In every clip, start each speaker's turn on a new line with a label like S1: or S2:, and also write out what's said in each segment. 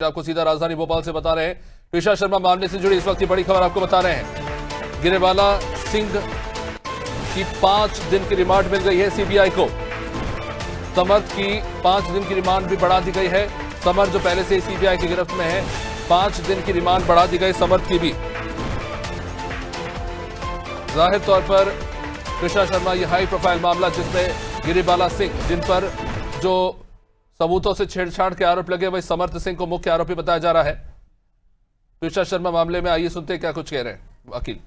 S1: आपको सीधा राजधानी भोपाल से बता रहे हैं। पेशा शर्मा मामले से जुड़ी इस वक्त की बड़ी खबर आपको बता रहे हैं। गिरेवाला सिंह की 5 दिन की रिमांड मिल गई है सीबीआई को। समर्थ की 5 दिन की रिमांड भी बढ़ा दी गई है। समर्थ जो पहले से सीबीआई की गिरफ्त में है, 5 दिन की रिमांड बढ़ा दी गई समर्थ की भी। जाहिर तौर पर पेशा शर्मा ये हाई प्रोफाइल मामला जिसमें गिरेवाला सिंह जिन पर जो सबूतों से छेड़छाड़ के आरोप लगे वही समर्थ सिंह को मुख्य आरोपी बताया जा रहा है। पेशा शर्मा मामले में आइए सुनते हैं क्या कुछ कह रहे हैं वकील।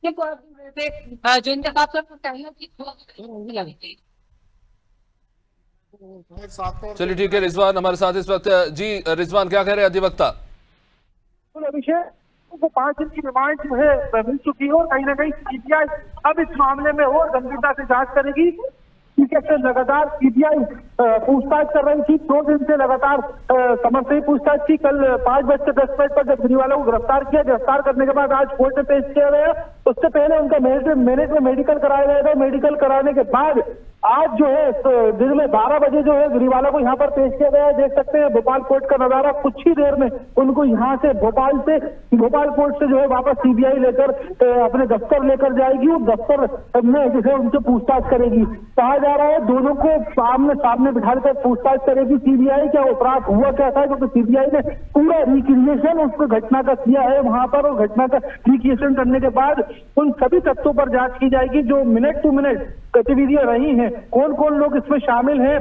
S2: जो इनका
S1: चलिए ठीक है, रिजवान हमारे साथ इस वक्त। जी रिजवान, क्या कह रहे हैं अधिवक्ता?
S3: अभिषेक को 5 दिन की रिमांड जो है मिल चुकी है और कहीं ना कहीं सीबीआई अब इस मामले में और गंभीरता से जांच करेगी। से लगातार सीबीआई पूछताछ कर रही थी। 2 दिन से लगातार समर्थ से पूछताछ की। कल 5:10 पर जब गिरीवाला को गिरफ्तार किया, गिरफ्तार करने के बाद आज कोर्ट में पेश किया गया। उससे पहले उनका मेडिकल कराया गया था। मेडिकल कराने के बाद आज जो है दिन में 12 बजे जो है गिरीवाला को यहाँ पर पेश किया गया। देख सकते हैं भोपाल कोर्ट का नजारा। कुछ ही देर में उनको यहाँ से भोपाल कोर्ट से जो है वापस सीबीआई लेकर अपने दफ्तर लेकर जाएगी। वो दफ्तर में जो है उनसे पूछताछ करेगी। कहा जा रहा है दोनों को सामने बिठाकर पूछताछ करेगी सीबीआई। क्या अपराध हुआ क्या था, क्योंकि सीबीआई ने पूरा रिक्रिएशन उस घटना का किया है वहां पर, और घटना का रिक्रिएशन करने के बाद उन सभी तथ्यों पर जांच की जाएगी जो मिनट टू मिनट गतिविधियां रही हैं। कौन कौन लोग इसमें शामिल हैं,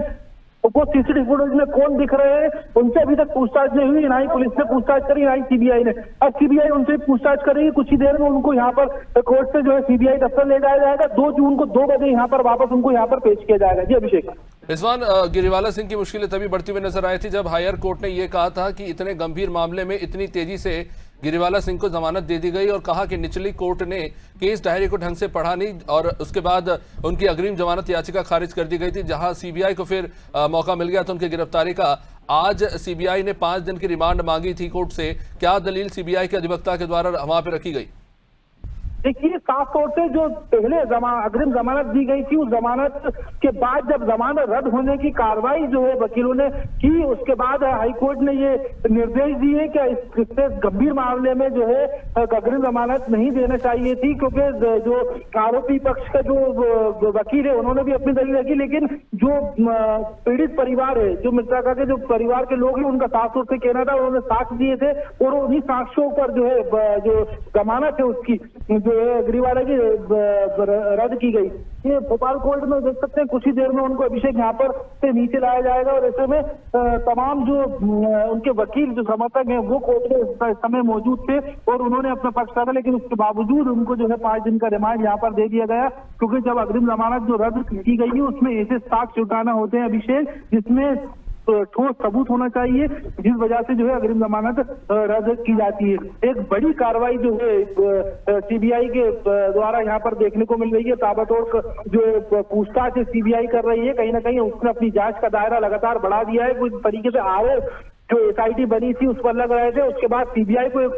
S3: वो सीसीटीवी फुटेज में कौन दिख रहे हैं, उनसे अभी तक पूछताछ नहीं हुई। ना ही पुलिस ने पूछताछ करी, ना ही सीबीआई ने। अब सीबीआई उनसे पूछताछ करेगी। कुछ ही देर में उनको यहाँ पर कोर्ट से जो है सीबीआई दफ्तर ले जाया जाएगा। 2 जून को 2 बजे यहाँ पर वापस उनको यहाँ पर पेश किया जाएगा। जी अभिषेक।
S1: रिजवान, गिरीवाला सिंह की मुश्किलें तभी बढ़ती हुई नजर आई थी जब हायर कोर्ट ने यह कहा था कि इतने गंभीर मामले में इतनी तेजी से गिरीवाला सिंह को जमानत दे दी गई और कहा कि निचली कोर्ट ने केस डायरी को ढंग से पढ़ा नहीं और उसके बाद उनकी अग्रिम जमानत याचिका खारिज कर दी गई थी। जहां सीबीआई को फिर मौका मिल गया था उनकी गिरफ्तारी का। आज सीबीआई ने 5 दिन की रिमांड मांगी थी कोर्ट से। क्या दलील सीबीआई के अधिवक्ता के द्वारा वहां पर रखी गई?
S3: देखिए, साफ तौर से जो पहले अग्रिम जमानत दी गई थी, उस जमानत के बाद जब जमानत रद्द होने की कार्रवाई जो है वकीलों ने की, उसके बाद हाईकोर्ट ने ये निर्देश दिए कि इससे गंभीर मामले में जो है अग्रिम जमानत नहीं देना चाहिए थी, क्योंकि जो आरोपी पक्ष का जो वकील है उन्होंने भी अपनी दलील रखी। लेकिन जो पीड़ित परिवार है, जो मृतका के जो परिवार के लोग हैं, उनका साफ तौर से कहना था, उन्होंने साक्ष्य दिए थे और उन्हीं साक्ष्यों पर जो है जो जमानत है उसकी जो है गिरीवाला की रद्द की गई। ये भोपाल कोर्ट में देख सकते हैं कुछ ही देर में उनको अभिषेक यहाँ पर से नीचे लाया जाएगा और ऐसे में तमाम जो उनके वकील जो समर्थक हैं वो कोर्ट में इस समय मौजूद थे और उन्होंने अपना पक्ष रखा। लेकिन उसके बावजूद उनको जो है 5 दिन का रिमांड यहाँ पर दे दिया गया, क्योंकि जब अग्रिम जमानत जो रद्द की गई है उसमें ऐसे साक्ष्य जुटाना होते हैं अभिषेक जिसमें ठोस सबूत होना चाहिए, जिस वजह से जो है अग्रिम जमानत रद्द की जाती है। एक बड़ी कार्रवाई जो है सीबीआई के द्वारा यहाँ पर देखने को मिल रही है। ताबड़तोड़ जो पूछताछ सीबीआई कर रही है, कहीं ना कहीं उसने अपनी जांच का दायरा लगातार बढ़ा दिया है। कुछ तरीके से आरोप जो एसआईटी बनी थी उस पर लग रहे थे। उसके बाद सीबीआई को एक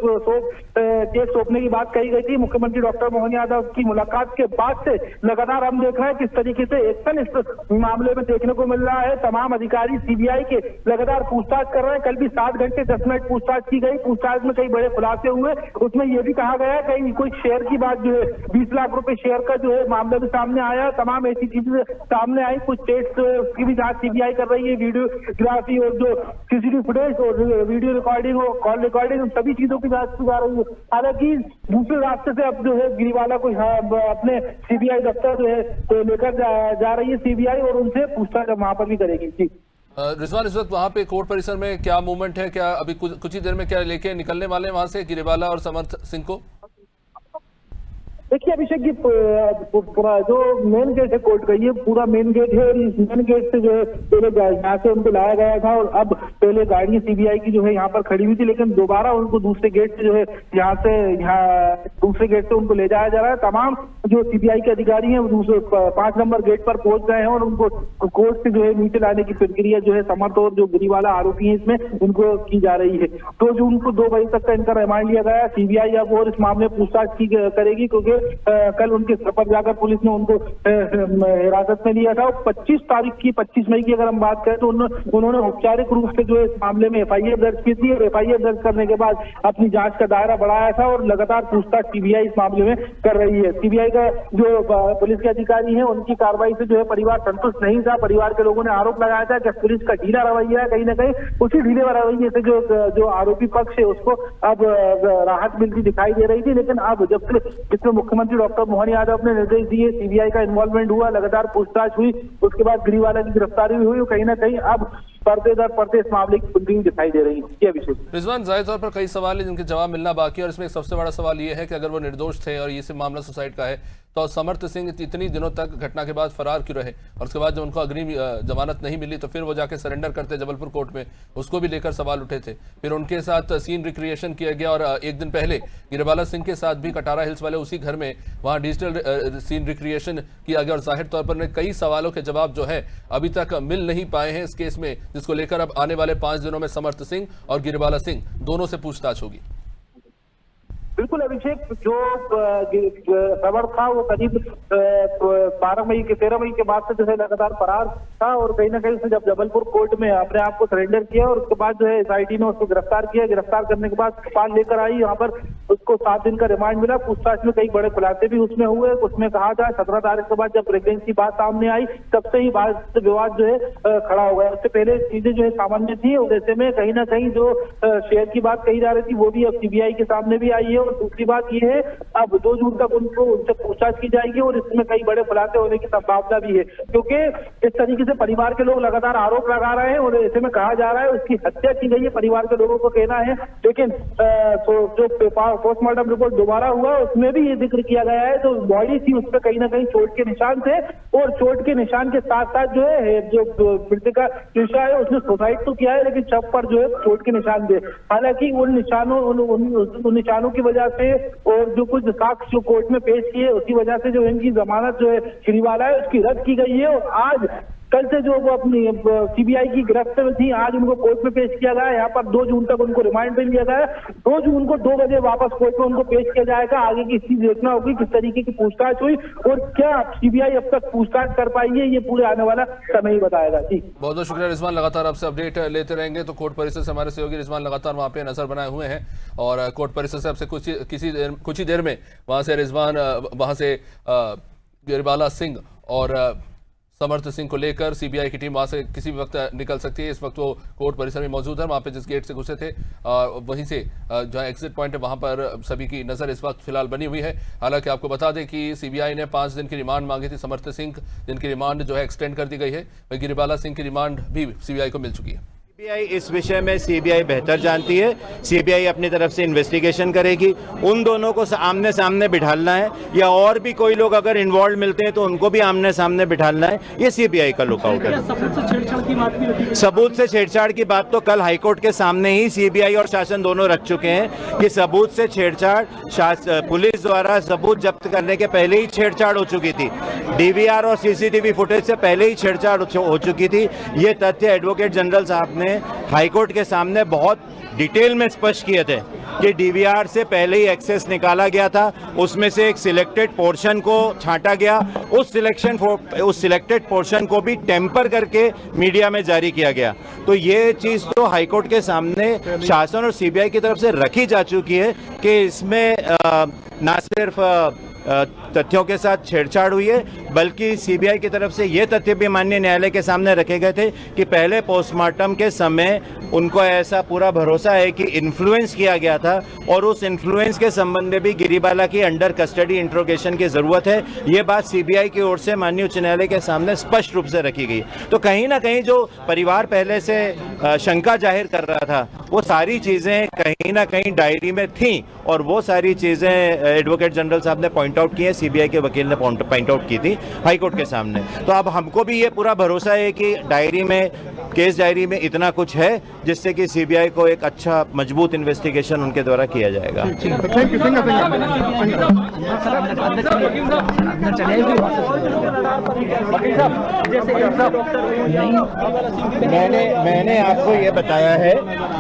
S3: केस सौंपने की बात कही गई थी। मुख्यमंत्री डॉक्टर मोहन यादव की मुलाकात के बाद से लगातार हम देख रहे हैं किस तरीके से एक्शन इस मामले में देखने को मिल रहा है। तमाम अधिकारी सीबीआई के लगातार पूछताछ कर रहे हैं। कल भी 7 घंटे 10 मिनट पूछताछ की गई। पूछताछ में कई बड़े खुलासे हुए। उसमें यह भी कहा गया कहीं कोई शेयर की बात जो है 20 लाख रुपए शेयर का जो है मामला भी सामने आया। तमाम ऐसी चीजें सामने आई। कुछ टेस्ट की भी जांच सीबीआई कर रही है। वीडियोग्राफी और जो सीसीटीवी फुटेज और वीडियो रिकॉर्डिंग और कॉल रिकॉर्डिंग, सभी चीजों की जांच की जा रही है। हालांकि दूसरे रास्ते से अब जो है गिरीवाला को अपने सीबीआई दफ्तर जो है तो लेकर जा रही है सीबीआई और उनसे पूछताछ वहां पर भी करेगी। जी
S1: रिजवान, इस वक्त वहां पे कोर्ट परिसर में क्या मूवमेंट है? क्या अभी कुछ ही देर में क्या लेके निकलने वाले हैं वहां से गिरीवाला और समर्थ सिंह को?
S3: देखिए अभिषेक जी, पूरा जो मेन गेट है कोर्ट का, ये पूरा मेन गेट है और इस मेन गेट से जो है पहले यहाँ से उनको लाया गया था और अब पहले गाड़ी सीबीआई की जो है यहाँ पर खड़ी हुई थी, लेकिन दोबारा उनको दूसरे गेट से जो है यहाँ दूसरे गेट से उनको ले जाया जा रहा है। तमाम जो सीबीआई के अधिकारी हैं वो दूसरे 5 नंबर गेट पर पहुंच गए हैं और उनको कोर्ट से जो है नीचे लाने की प्रक्रिया जो है समर्थ और जो गिरीवाला आरोपी है इसमें उनको की जा रही है। 2 जून को 2 बजे तक का इनका रिमांड लिया गया। सीबीआई अब और इस मामले में पूछताछ करेगी, क्योंकि कल उनके घर पर जाकर पुलिस ने उनको हिरासत में लिया था। 25 मई की अगर हम बात करें तो उन्होंने औपचारिक रूप से जो है इस मामले में एफआईआर दर्ज की थी और एफआईआर दर्ज करने के बाद अपनी जांच का दायरा बढ़ाया था और लगातार पूछताछ सीबीआई इस मामले में कर रही है। सीबीआई का जो पुलिस के अधिकारी हैं उनकी कार्रवाई से जो है परिवार संतुष्ट नहीं था। परिवार के लोगों ने आरोप लगाया था कि पुलिस का ढीला रवैया है, कहीं ना कहीं उसी ढीले रवैये से जो आरोपी पक्ष है उसको अब राहत मिलती दिखाई दे रही थी। लेकिन अब जब से इसमें मुख्यमंत्री डॉक्टर मोहन यादव ने निर्देश दिए, सीबीआई का इन्वॉल्वमेंट हुआ, लगातार पूछताछ हुई, उसके बाद गिरीवाला की गिरफ्तारी भी हुई, कहीं ना कहीं अब पर्दे दर पर्दे इस मामले की खुलती दिखाई दे रही है। अभिषेक
S1: रिजवान, जाहिर तौर पर कई सवाल हैं जिनके जवाब मिलना बाकी है और इसमें एक सबसे बड़ा सवाल ये है कि अगर वो निर्दोष थे और ये सिर्फ मामला सुसाइड का है तो समर्थ सिंह इतनी दिनों तक घटना के बाद फरार क्यों रहे और उसके बाद जब उनको अग्रिम जमानत नहीं मिली तो फिर वो जाके सरेंडर करते जबलपुर कोर्ट में, उसको भी लेकर सवाल उठे थे। फिर उनके साथ सीन रिक्रिएशन किया गया और एक दिन पहले गिरिबाला सिंह के साथ भी कटारा हिल्स वाले उसी घर में वहाँ डिजिटल सीन रिक्रिएशन किया गया और जाहिर तौर पर कई सवालों के जवाब जो है अभी तक मिल नहीं पाए हैं इस केस में, जिसको लेकर अब आने वाले 5 दिनों में समर्थ सिंह और गिरिबाला सिंह दोनों से पूछताछ होगी।
S3: बिल्कुल अभिषेक, जो खबर था वो करीब 13 मई के बाद से जो है लगातार फरार था और कहीं ना कहीं उसने जब जबलपुर कोर्ट में अपने आप को सरेंडर किया और उसके बाद जो है एसआईटी ने उसको गिरफ्तार किया। गिरफ्तार करने के बाद भोपाल लेकर आई, यहाँ पर उसको 7 दिन का रिमांड मिला। पूछताछ में कई बड़े खुलासे भी उसमें हुए। उसमें कहा था 17 तारीख के बाद जब प्रेगनेंसी बात सामने आई तब से ही विवाद जो है खड़ा हो गया। उससे पहले चीजें जो है सामान्य थी और ऐसे में कहीं ना कहीं जो शेयर की बात कही जा रही थी वो भी अब सीबीआई के सामने भी आई है। और दूसरी बात ये है अब 2 जून तक उनसे पूछताछ की जाएगी और इसमें कई बड़े खुलासे होने की संभावना भी है, क्योंकि इस तरीके से परिवार के लोग लगातार आरोप लगा रहे हैं और ऐसे में कहा जा रहा है उसकी हत्या की गई है, परिवार के लोगों को कहना है। लेकिन जो पोस्टमार्टम रिपोर्ट दोबारा हुआ उसमें भी ये जिक्र किया गया है जो बॉडी थी उस पर कहीं ना कहीं चोट के निशान थे और चोट के निशान के साथ साथ जो है जो मृतका ईशा है उसने सुसाइड तो किया है लेकिन शव पर जो है चोट के निशान थे। हालांकि उन निशानों की वजह से और जो कुछ साक्ष्य जो कोर्ट में पेश किए उसी वजह से जो इनकी जमानत जो है गिरीवाला है उसकी रद्द की गई है और आज कल से जो वो अपनी सीबीआई की गिरफ्त में थी आज उनको कोर्ट में पेश किया गया। यहाँ पर 2 जून तक उनको रिमांड पे लिया गया। 2 जून को 2 बजे वापस कोर्ट में उनको पेश किया जाएगा। आगे की स्थिति देखना होगी किस तरीके की पूछताछ हुई और क्या सीबीआई अब तक पूछताछ कर पाई है, ये पूरे आने वाला समय ही बताएगा। जी
S1: बहुत बहुत शुक्रिया रिजवान, लगातार आपसे अपडेट लेते रहेंगे। तो कोर्ट परिसर से हमारे सहयोगी रिजवान लगातार वहाँ पे नजर बनाए हुए हैं और कोर्ट परिसर से आपसे कुछ ही देर में वहाँ से रिजवान वहाँ से गिरिबाला सिंह और समर्थ सिंह को लेकर सीबीआई की टीम वहां से किसी भी वक्त निकल सकती है। इस वक्त वो कोर्ट परिसर में मौजूद है, वहां पे जिस गेट से घुसे थे वहीं से जहां एग्जिट पॉइंट है वहां पर सभी की नजर इस वक्त फिलहाल बनी हुई है। हालांकि आपको बता दें कि सीबीआई ने 5 दिन की रिमांड मांगी थी समर्थ सिंह, जिनकी रिमांड जो है एक्सटेंड कर दी गई है। वहीं गिरिबाला सिंह की रिमांड भी सीबीआई को मिल चुकी है।
S2: सीबीआई इस विषय में सीबीआई बेहतर जानती है। सीबीआई अपनी तरफ से इन्वेस्टिगेशन करेगी। उन दोनों को आमने सामने बिठालना है या और भी कोई लोग अगर इन्वॉल्व मिलते हैं तो उनको भी आमने सामने बिठालना है। ये सीबीआई का लुकआउट है। सबूत से छेड़छाड़ की बात तो कल हाईकोर्ट के सामने ही सीबीआई और शासन दोनों रख चुके हैं कि सबूत से छेड़छाड़ पुलिस द्वारा सबूत जब्त करने के पहले ही छेड़छाड़ हो चुकी थी। डीवीआर और सीसीटीवी फुटेज से पहले ही छेड़छाड़ हो चुकी थी। ये तथ्य एडवोकेट जनरल साहब ने हाईकोर्ट के सामने बहुत डिटेल में स्पष्ट किए थे कि डीवीआर से पहले ही एक्सेस निकाला गया था, उसमें से एक सिलेक्टेड पोर्शन को छांटा गया, उस सिलेक्टेड पोर्शन को भी टेम्पर करके मीडिया में जारी किया गया। तो ये चीज़ तो हाईकोर्ट के सामने शासन और सीबीआई की तरफ से रखी जा चुकी है कि इसमें ना सिर्फ तथ्यों के साथ छेड़छाड़ हुई है बल्कि सीबीआई की तरफ से ये तथ्य भी माननीय न्यायालय के सामने रखे गए थे कि पहले पोस्टमार्टम के समय उनको ऐसा पूरा भरोसा है कि इन्फ्लुएंस किया गया था और उस इन्फ्लुएंस के संबंध में भी गिरिबाला की अंडर कस्टडी इंट्रोगेशन की जरूरत है। ये बात सीबीआई की ओर से माननीय उच्च न्यायालय के सामने स्पष्ट रूप से रखी गई। तो कहीं ना कहीं जो परिवार पहले से शंका जाहिर कर रहा था वो सारी चीजें कहीं ना कहीं डायरी में थी और वो सारी चीजें एडवोकेट जनरल साहब ने पॉइंट आउट की है, सीबीआई के वकील ने पॉइंट आउट की थी हाईकोर्ट के सामने। तो अब हमको भी ये पूरा भरोसा है कि केस डायरी में इतना कुछ है जिससे कि सीबीआई को एक अच्छा मजबूत इन्वेस्टिगेशन उनके द्वारा किया जाएगा। मैंने आपको ये बताया है,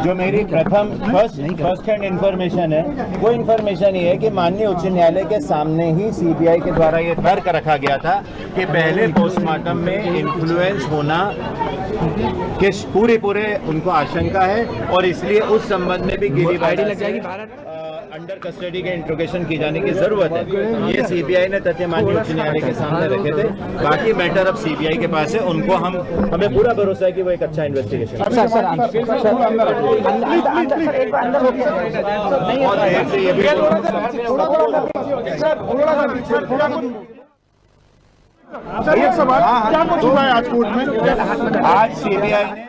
S2: जो मेरी फर्स्ट हैंड इंफॉर्मेशन है, वो इंफॉर्मेशन ये है कि माननीय उच्च न्यायालय के सामने ही सीबीआई के द्वारा ये तर्क रखा गया था कि पहले पोस्टमार्टम में इन्फ्लुएंस होना के पूरे उनको आशंका है, और इसलिए उस संबंध में भी गिरिवाला अंडर कस्टडी के इंट्रोगेशन की जाने की जरूरत है। ये सीबीआई ने तथ्य माननीय उच्च न्यायालय के सामने रखे थे। बाकी मैटर अब सीबीआई के पास है, उनको हमें पूरा भरोसा है कि वो एक अच्छा इन्वेस्टिगेशन आज सीबीआई ने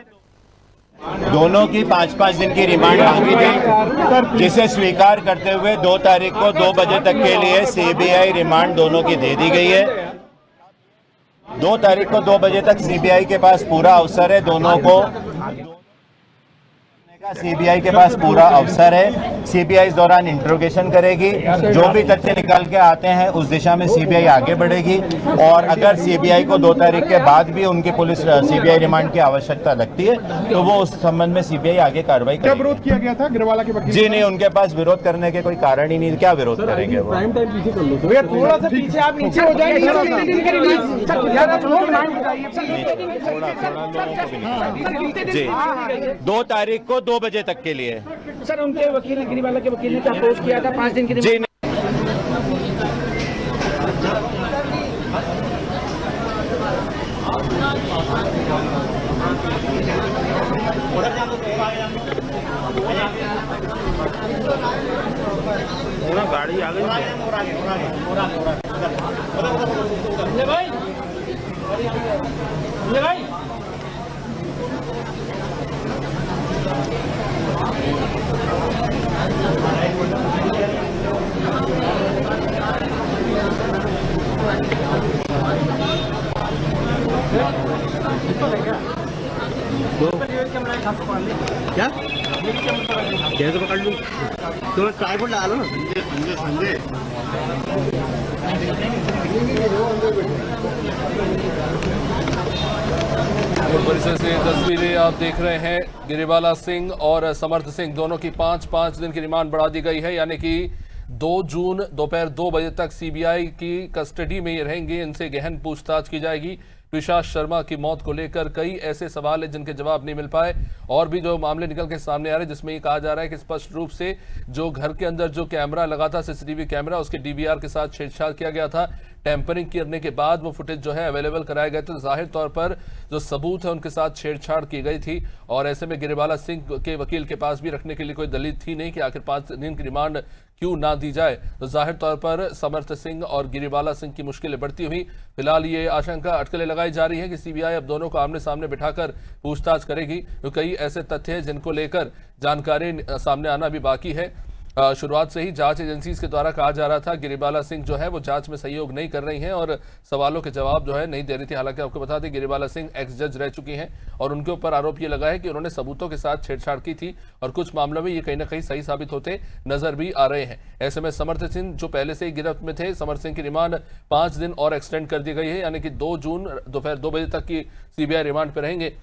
S2: दोनों की 5-5 दिन की रिमांड मांगी थी, जिसे स्वीकार करते हुए 2 तारीख को 2 बजे तक के लिए सीबीआई रिमांड दोनों की दे दी गई है। 2 तारीख को 2 बजे तक सीबीआई के पास पूरा अवसर है, दोनों को सीबीआई के पास पूरा अवसर है। सीबीआई इस दौरान इंट्रोगेशन करेगी, जो भी तथ्य निकल के आते हैं उस दिशा में सीबीआई आगे बढ़ेगी, और अगर सीबीआई को 2 तारीख के बाद भी उनकी सीबीआई रिमांड की आवश्यकता लगती है तो वो उस संबंध में सीबीआई आगे कार्रवाई करेगी।
S4: क्या विरोध किया गया था गिरवाला के वकील?
S2: जी नहीं, उनके पास विरोध करने के कोई कारण ही नहीं, क्या विरोध करेंगे वो?
S4: थोड़ा सा पीछे आप नीचे हो जाएंगे।
S2: जी 2 तारीख को 2 बजे तक के लिए।
S5: सर उनके वकील ने, गिरिवाला के वकील ने क्या पोस्ट किया था 5 दिन के
S2: जी गाड़ी आ गई भाई।
S5: क्या कैसे पकड़ लूँ? तो ट्राइपॉड लगा लो ना। संजय
S1: कोर्ट परिसर से तस्वीरें आप देख रहे हैं। गिरिवाला सिंह और समर्थ सिंह दोनों की 5-5 दिन की रिमांड बढ़ा दी गई है, यानी कि 2 जून दोपहर 2 बजे तक सीबीआई की कस्टडी में ये रहेंगे। इनसे गहन पूछताछ की जाएगी। ट्विशा शर्मा की मौत को लेकर कई ऐसे सवाल हैं जिनके जवाब नहीं मिल पाए, और भी जो मामले निकल के सामने आ रहे हैं जिसमें ये कहा जा रहा है कि स्पष्ट रूप से जो घर के अंदर जो कैमरा लगा था, सीसीटीवी कैमरा, उसके डीवीआर के साथ छेड़छाड़ किया गया था। टेम्परिंग करने के बाद वो फुटेज जो है अवेलेबल कराए गए थे, तो जाहिर तौर पर जो सबूत है उनके साथ छेड़छाड़ की गई थी, और ऐसे में गिरिवाला सिंह के वकील के पास भी रखने के लिए कोई दलील थी नहीं कि आखिर 5 दिन की रिमांड क्यों ना दी जाए। तो जाहिर तौर पर समर्थ सिंह और गिरिवाला सिंह की मुश्किलें बढ़ती हुई फिलहाल ये आशंका अटकलें लगाई जा रही है कि सीबीआई अब दोनों को आमने सामने बिठाकर पूछताछ करेगी। तो कई ऐसे तथ्य हैं जिनको लेकर जानकारी सामने आना भी बाकी है। शुरुआत से ही जांच एजेंसीज के द्वारा कहा जा रहा था गिरिवाला सिंह जो है वो जांच में सहयोग नहीं कर रही हैं और सवालों के जवाब जो है नहीं दे रही थी। हालांकि आपको बता दें गिरिवाला सिंह एक्स जज रह चुकी हैं और उनके ऊपर आरोप ये लगा है कि उन्होंने सबूतों के साथ छेड़छाड़ की थी, और कुछ मामलों में ये कहीं ना कहीं सही साबित होते नजर भी आ रहे हैं। ऐसे में समर्थ सिंह जो पहले से ही गिरफ्त में थे, समर्थ सिंह की रिमांड 5 दिन और एक्सटेंड कर दी गई है, यानी कि 2 जून दोपहर 2 बजे तक की सीबीआई रिमांड पर रहेंगे।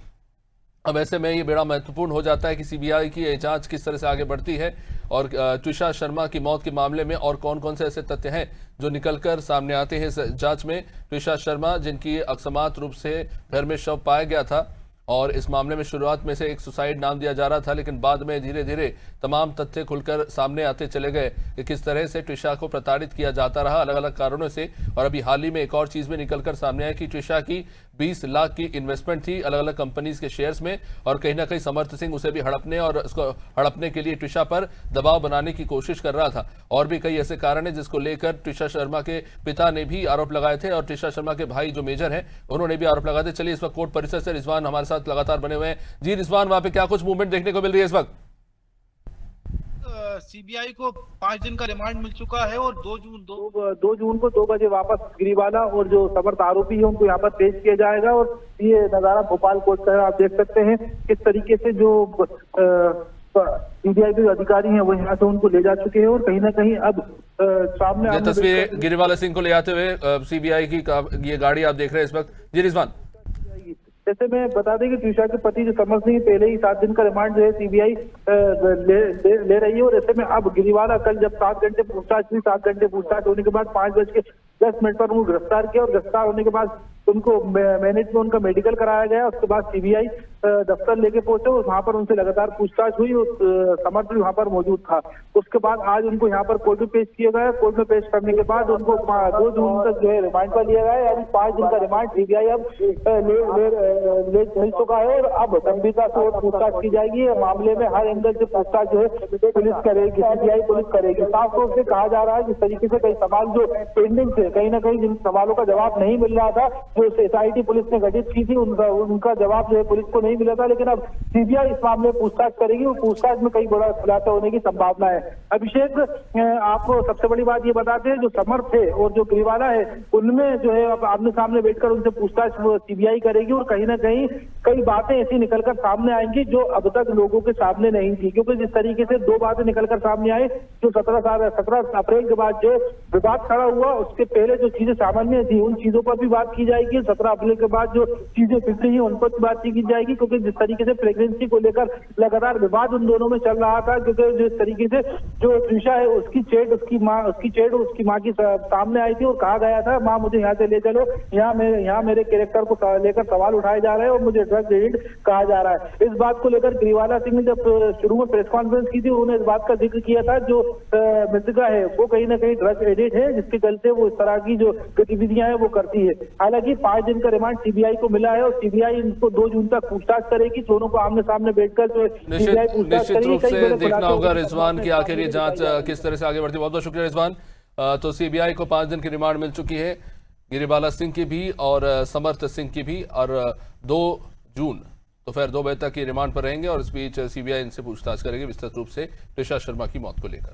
S1: अब ऐसे में ये बड़ा महत्वपूर्ण हो जाता है कि सीबीआई की जांच किस तरह से आगे बढ़ती है, और ट्विशा शर्मा की मौत के मामले में और कौन कौन से ऐसे तथ्य हैं जो निकलकर सामने आते हैं इस जांच में। ट्विशा शर्मा जिनकी अकस्मात रूप से घर में शव पाया गया था, और इस मामले में शुरुआत में से एक सुसाइड नाम दिया जा रहा था, लेकिन बाद में धीरे धीरे तमाम तथ्य खुलकर सामने आते चले गए कि किस तरह से ट्विशा को प्रताड़ित किया जाता रहा अलग अलग कारणों से। और अभी हाल ही में एक और चीज में निकलकर सामने आया कि ट्विशा की 20 लाख की इन्वेस्टमेंट थी अलग अलग कंपनीज के शेयर्स में, और कहीं ना कहीं समर्थ सिंह उसे भी हड़पने और उसको हड़पने के लिए ट्विशा पर दबाव बनाने की कोशिश कर रहा था। और भी कई ऐसे कारण हैं जिसको लेकर ट्विशा शर्मा के पिता ने भी आरोप लगाए थे, और ट्विशा शर्मा के भाई जो मेजर हैं उन्होंने भी आरोप लगाए थे। चलिए इस वक्त कोर्ट परिसर से रिजवान हमारे साथ लगातार बने हुए हैं। जी रिजवान, वहां पे क्या कुछ मूवमेंट देखने को मिल रही है इस वक्त?
S6: सीबीआई को 5 दिन का रिमांड मिल चुका है, और 2
S3: जून को 2 बजे वापस गिरिवाला और जो समर्थ आरोपी है उनको यहाँ पर पेश किया जाएगा। और ये नजारा भोपाल कोर्ट का है, आप देख सकते हैं किस तरीके से जो सीबीआई के अधिकारी हैं वो यहाँ से उनको ले जा चुके हैं और कहीं ना कहीं अब सामने
S1: ये तस्वीरें गिरिवाला सिंह को ले आते हुए सीबीआई की ये गाड़ी आप देख रहे हैं इस वक्त। जी रिजवान,
S3: जैसे मैं बता दें कि त्रिशा के पति जो समर सिंह पहले ही 7 दिन का रिमांड जो है सीबीआई ले रही है और ऐसे में अब गिरिवाला कल जब 7 घंटे पूछताछ हुई, 7 घंटे पूछताछ होने के बाद 5:10 पर उनको गिरफ्तार किया और गिरफ्तार होने के बाद उनको मैनेज में उनका मेडिकल कराया गया। उसके बाद सीबीआई दफ्तर लेके पहुंचे और वहां पर उनसे लगातार पूछताछ हुई और समर भी वहां पर मौजूद था। उसके बाद आज उनको यहाँ पर कोर्ट में पेश किया गया। कोर्ट में पेश करने के बाद उनको 2 जून तक जो है रिमांड पर लिया गया है। यानी 5 दिन का रिमांड सीबीआई अब ले मिल चुका है और अब गंभीरता से और पूछताछ की जाएगी। मामले में हर एंगल से पूछताछ जो है पुलिस करेगी, सीबीआई पुलिस करेगी। साफ तौर से कहा जा रहा है जिस तरीके से कई सवाल जो पेंडिंग थे, कहीं ना कहीं जिन सवालों का जवाब नहीं मिल रहा था, जो एसआईटी पुलिस ने गठित की थी उनका जवाब जो है पुलिस को नहीं मिला था, लेकिन अब सीबीआई इस मामले में पूछताछ करेगी और पूछताछ में कई बड़ा खुलासा होने की संभावना है। अभिषेक, आपको सबसे बड़ी बात ये बताते हैं, जो समर थे और जो गिरिवाला है उनमें जो है अब आमने सामने बैठकर उनसे पूछताछ सीबीआई करेगी और कहीं ना कहीं कई बातें ऐसी निकलकर सामने आएंगी जो अब तक लोगों के सामने नहीं थी। क्योंकि जिस तरीके से 2 बातें निकलकर सामने आए, जो 17 अप्रैल के बाद जो विवाद खड़ा हुआ उसके पहले जो चीजें सामान्य थी उन चीजों पर भी बात की जाएगी। 17 अप्रैल के बाद जो चीजें बिगड़ी हैं उन पर भी बात की जाएगी। क्योंकि जिस तरीके से प्रेगनेंसी को लेकर लगातार विवाद उन दोनों में चल रहा था, क्योंकि जिस तरीके से जो त्रिशा है उसकी चैट उसकी माँ की सामने आई थी और कहा गया था माँ मुझे यहाँ से ले चलो, यहाँ मेरे कैरेक्टर को लेकर सवाल उठाए जा रहे हैं और मुझे ड्रग एडिक्ट कहा जा रहा है। इस बात को लेकर गिरिवाला सिंह ने जब शुरू में प्रेस कॉन्फ्रेंस की थी उन्होंने इस बात का जिक्र किया था जो मृतका है वो कहीं ना कहीं ड्रग एडिक्ट है, जिसके चलते वो इस तरह की जो गतिविधियां हैं वो करती है। हालांकि 5 दिन का रिमांड सीबीआई को मिला है और सीबीआई इनको 2 जून तक पूछताछ करेगी। दोनों को आमने सामने बैठकर जो सीबीआई पूछताछ
S1: निश्चित रूप
S3: करेगी।
S1: से देखना होगा रिजवान की आखिर ये जांच किस तरह से आगे बढ़ती है। बहुत बहुत शुक्रिया रिजवान। तो सीबीआई को 5 दिन की रिमांड मिल चुकी है, गिरिवाला सिंह की भी और समर्थ सिंह की भी, और 2 जून दोपहर 2 बजे तक ये रिमांड पर रहेंगे और इस बीच सीबीआई इनसे पूछताछ करेगी विस्तृत रूप से त्रिशा शर्मा की मौत को लेकर।